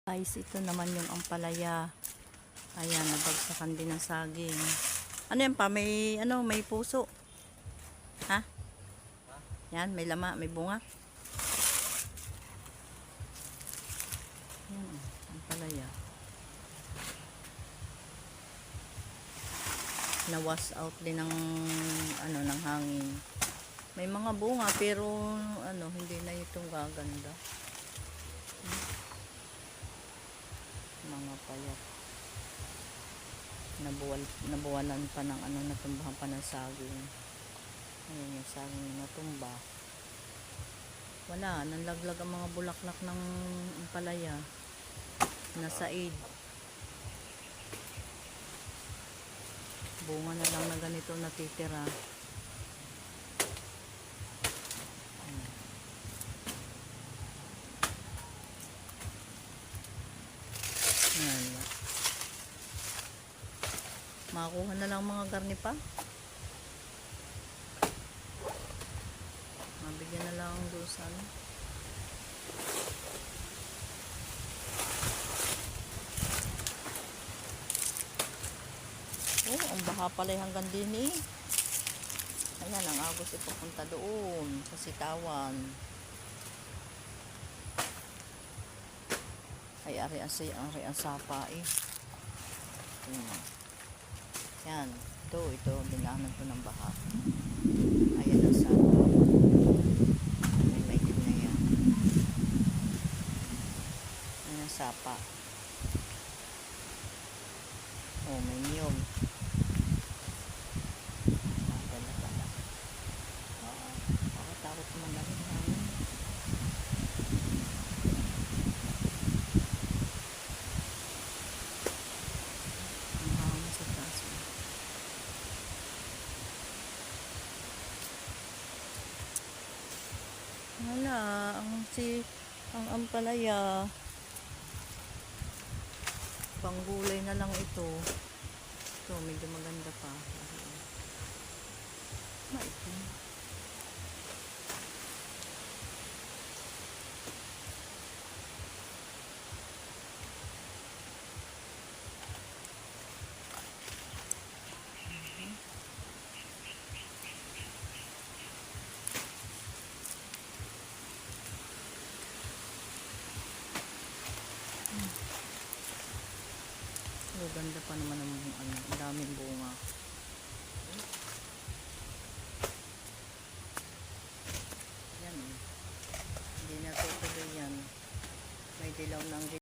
Guys, ito naman yung ampalaya. Ayan, nabagsakan din ng saging. Ano yan pa? May, ano, may puso. Ha? Yan, may lama, may bunga. Yan, ampalaya. Na-wash out din ng, ano, ng hangin. May mga bunga, pero, ano, hindi na itong gaganda. Mga payat. Nabuwalan pa ng ano, natumbahan pa ng saging. Ayan yung saging natumba. Wala, nanlaglag ang mga bulaklak ng ampalaya. Nasaid. Bunga na lang na ganito natitira. Ayan. Makakuha na lang mga garni pa. Mabigyan na lang ang dusan. Oh, ang baha pala hanggang din eh. Ayan, ang agos ipapunta doon sa Sitawan. Ay, ari ang sapa eh. Yan, ito dinaanan ko ng baha. Ayan ang sapa. May na yan. Ayan ang sapa. Oh, may niyog. Ganda pala. Takot naman namin hangin. Ang hangin sa taas. Wala, ang ampalaya. Panggulay na lang ito. Ito, medyo maganda pa. Maitim. Ganda pa naman ang ano, daming bunga. Yan. Hindi na tutuloy yan. May dilaw ng